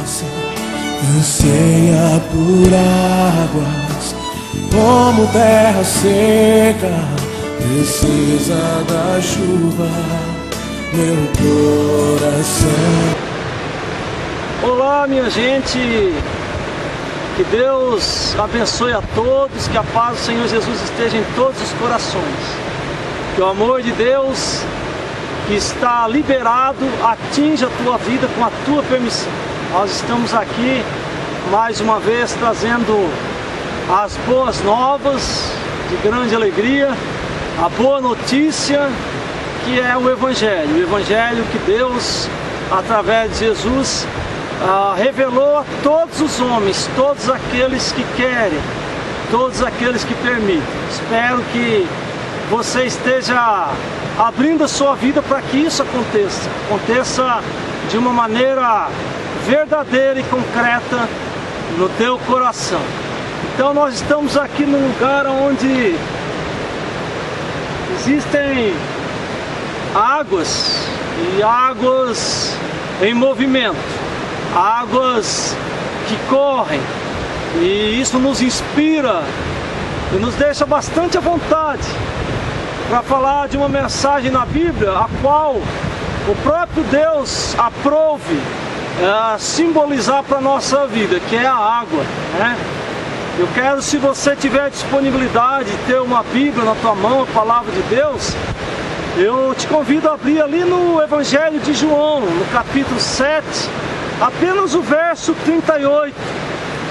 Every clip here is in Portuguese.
possa, anseia por águas, como terra seca, precisa da chuva, meu coração. Olá, minha gente, que Deus abençoe a todos, que a paz do Senhor Jesus esteja em todos os corações, que o amor de Deus que está liberado atinja a tua vida com a tua permissão. Nós estamos aqui mais uma vez trazendo as boas novas de grande alegria, a boa notícia que é o Evangelho que Deus, através de Jesus, revelou a todos os homens, todos aqueles que querem, todos aqueles que permitem. Espero que você esteja abrindo a sua vida para que isso aconteça de uma maneira verdadeira e concreta no teu coração. Então nós estamos aqui num lugar onde existem águas e águas em movimento, águas que correm, e isso nos inspira e nos deixa bastante à vontade para falar de uma mensagem na Bíblia a qual o próprio Deus aprove simbolizar para a nossa vida, que é a água, né? Eu quero, se você tiver disponibilidade de ter uma Bíblia na tua mão, a palavra de Deus, eu te convido a abrir ali no Evangelho de João, no capítulo 7, apenas o verso 38.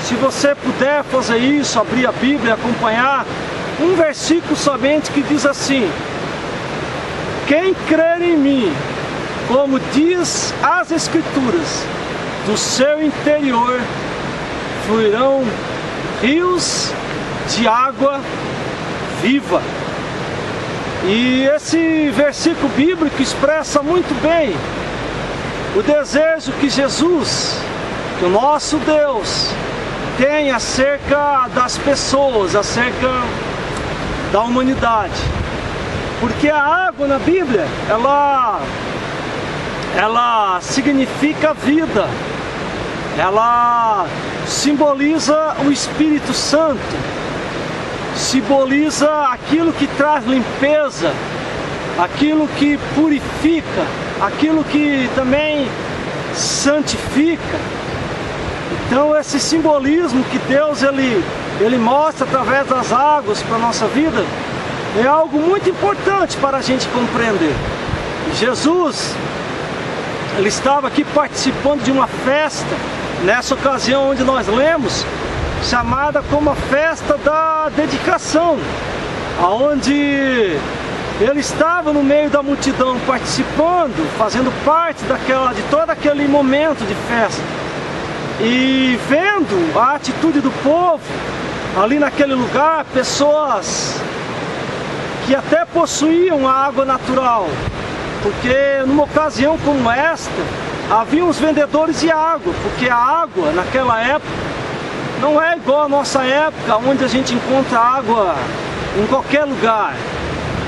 Se você puder fazer isso, abrir a Bíblia e acompanhar, um versículo somente que diz assim: quem crer em mim, como diz as Escrituras, do seu interior fluirão rios de água viva. E esse versículo bíblico expressa muito bem o desejo que Jesus, que o nosso Deus, tem acerca das pessoas, acerca da humanidade. Porque a água na Bíblia, ela significa vida, ela simboliza o Espírito Santo, simboliza aquilo que traz limpeza, aquilo que purifica, aquilo que também santifica. Então esse simbolismo que Deus ele mostra através das águas para a nossa vida é algo muito importante para a gente compreender. Jesus, ele estava aqui participando de uma festa, nessa ocasião onde nós lemos, chamada como a festa da dedicação, aonde ele estava no meio da multidão participando, fazendo parte de todo aquele momento de festa, e vendo a atitude do povo ali naquele lugar, pessoas que até possuíam a água natural, porque numa ocasião como esta havia os vendedores de água, porque a água naquela época não é igual à nossa época, onde a gente encontra água em qualquer lugar,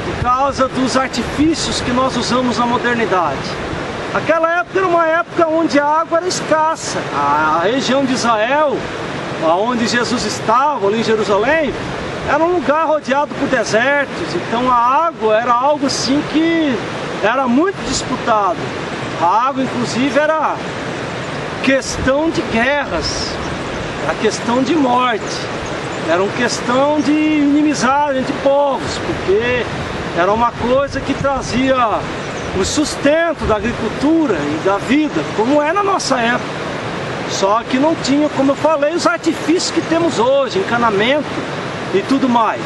por causa dos artifícios que nós usamos na modernidade. Aquela época era uma época onde a água era escassa. A região de Israel, onde Jesus estava, ali em Jerusalém, era um lugar rodeado por desertos, então a água era algo assim que era muito disputado. A água, inclusive, era questão de guerras, era questão de morte, era uma questão de inimizade entre povos, porque era uma coisa que trazia o sustento da agricultura e da vida, como é na nossa época. Só que não tinha, como eu falei, os artifícios que temos hoje, encanamento e tudo mais.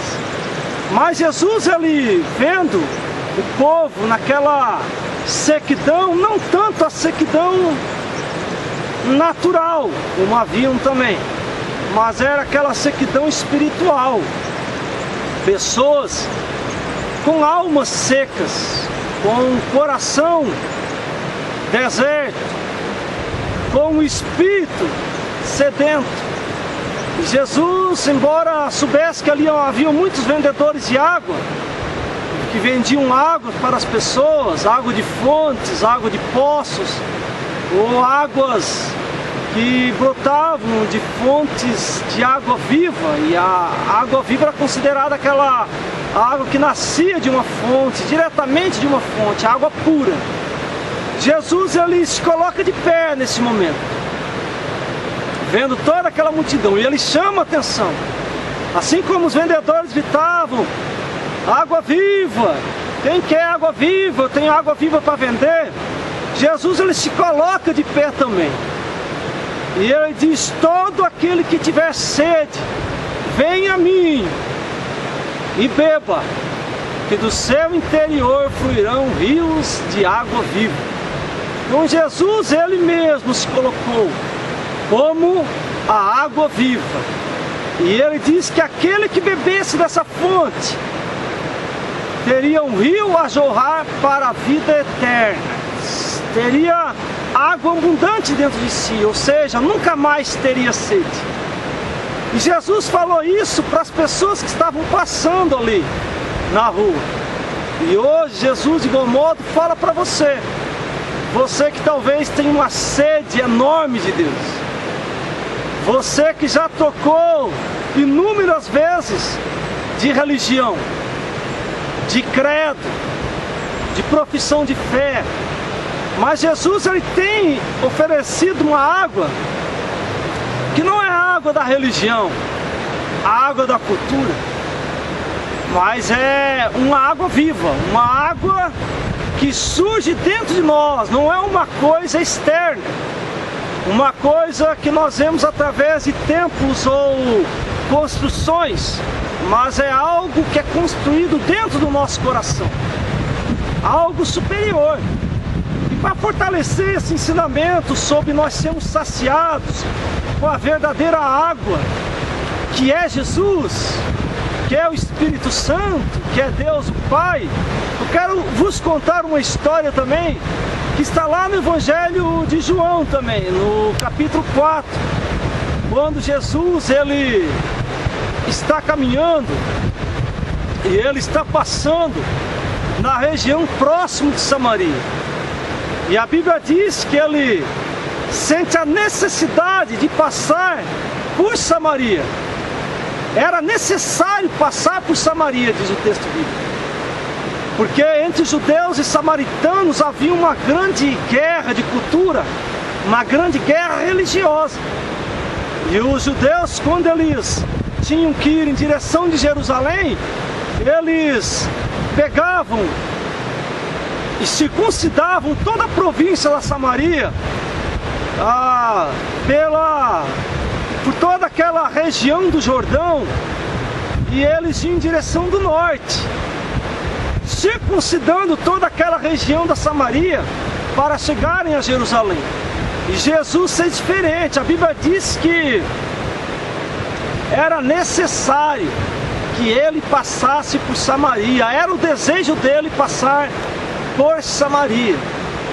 Mas Jesus, ele vendo o povo naquela sequidão, não tanto a sequidão natural, como haviam também, mas era aquela sequidão espiritual. Pessoas com almas secas, com coração deserto, com o espírito sedento. E Jesus, embora soubesse que ali havia muitos vendedores de água, que vendiam água para as pessoas, água de fontes, água de poços, ou águas que brotavam de fontes de água viva, e a água viva era considerada aquela água que nascia de uma fonte, diretamente de uma fonte, água pura. Jesus, ele se coloca de pé nesse momento, vendo toda aquela multidão, e ele chama a atenção. Assim como os vendedores gritavam: água viva, quem quer água viva? Eu tenho água viva para vender. Jesus, ele se coloca de pé também, e ele diz: todo aquele que tiver sede, venha a mim e beba, que do seu interior fluirão rios de água viva. Então Jesus, ele mesmo se colocou como a água viva, e ele diz que aquele que bebesse dessa fonte teria um rio a jorrar para a vida eterna, teria água abundante dentro de si, ou seja, nunca mais teria sede. E Jesus falou isso para as pessoas que estavam passando ali na rua. E hoje Jesus, de igual modo, fala para você, você que talvez tenha uma sede enorme de Deus, você que já trocou inúmeras vezes de religião, de credo, de profissão de fé, mas Jesus, ele tem oferecido uma água que não é a água da religião, a água da cultura, mas é uma água viva, uma água que surge dentro de nós, não é uma coisa externa, uma coisa que nós vemos através de templos ou construções, mas é algo que é construído dentro do nosso coração, algo superior. E para fortalecer esse ensinamento sobre nós sermos saciados com a verdadeira água, que é Jesus, que é o Espírito Santo, que é Deus o Pai, eu quero vos contar uma história também, que está lá no Evangelho de João também, no capítulo 4, quando Jesus, ele está caminhando, e ele está passando na região próximo de Samaria. E a Bíblia diz que ele sente a necessidade de passar por Samaria. Era necessário passar por Samaria, diz o texto bíblico. Porque entre judeus e samaritanos havia uma grande guerra de cultura, uma grande guerra religiosa. E os judeus, quando eles tinham que ir em direção de Jerusalém, eles pegavam e circuncidavam toda a província da Samaria, por toda aquela região do Jordão, e eles iam em direção do norte, circuncidando toda aquela região da Samaria para chegarem a Jerusalém. E Jesus é diferente. A Bíblia diz que era necessário que ele passasse por Samaria, era o desejo dele passar por Samaria.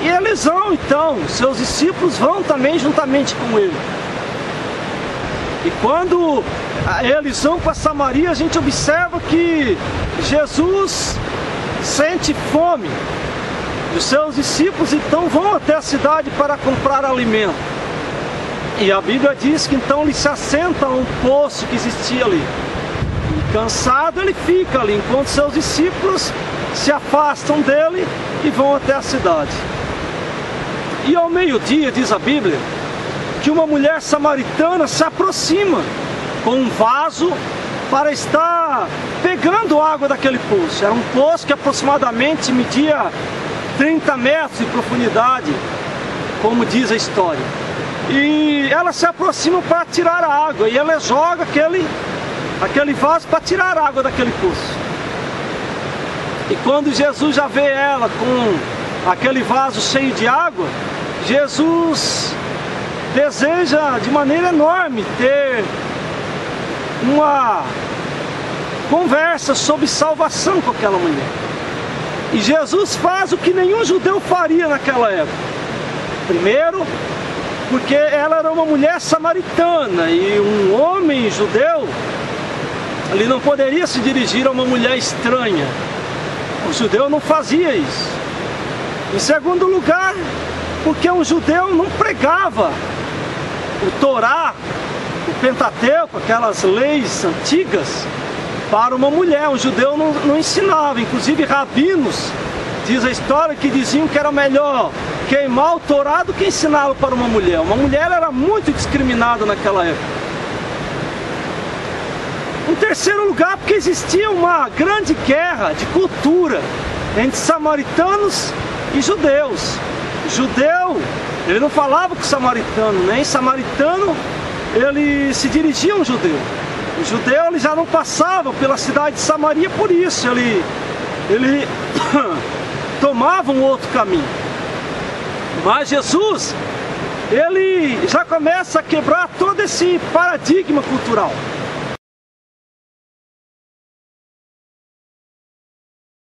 E eles vão então, seus discípulos vão também juntamente com ele. E quando eles vão para Samaria, a gente observa que Jesus sente fome. E os seus discípulos então vão até a cidade para comprar alimento. E a Bíblia diz que então ele se assenta a um poço que existia ali. E cansado ele fica ali, enquanto seus discípulos se afastam dele e vão até a cidade. E ao meio-dia, diz a Bíblia, que uma mulher samaritana se aproxima com um vaso para estar pegando água daquele poço. Era um poço que aproximadamente media 30 metros de profundidade, como diz a história. E ela se aproxima para tirar a água, e ela joga aquele vaso para tirar a água daquele poço. E quando Jesus já vê ela com aquele vaso cheio de água, Jesus deseja de maneira enorme ter uma conversa sobre salvação com aquela mulher. E Jesus faz o que nenhum judeu faria naquela época. Primeiro, porque ela era uma mulher samaritana, e um homem judeu, ele não poderia se dirigir a uma mulher estranha. O judeu não fazia isso. Em segundo lugar, porque um judeu não pregava o Torá, o Pentateuco, aquelas leis antigas, para uma mulher. Um judeu não ensinava. Inclusive rabinos, diz a história, que diziam que era melhor queimar o Torá do que ensiná-lo para uma mulher. Uma mulher era muito discriminada naquela época. Em terceiro lugar, porque existia uma grande guerra de cultura entre samaritanos e judeus. O judeu, ele não falava com o samaritano, nem samaritano ele se dirigia a um judeu. O judeu ele já não passava pela cidade de Samaria por isso, ele tomava um outro caminho. Mas Jesus, ele já começa a quebrar todo esse paradigma cultural.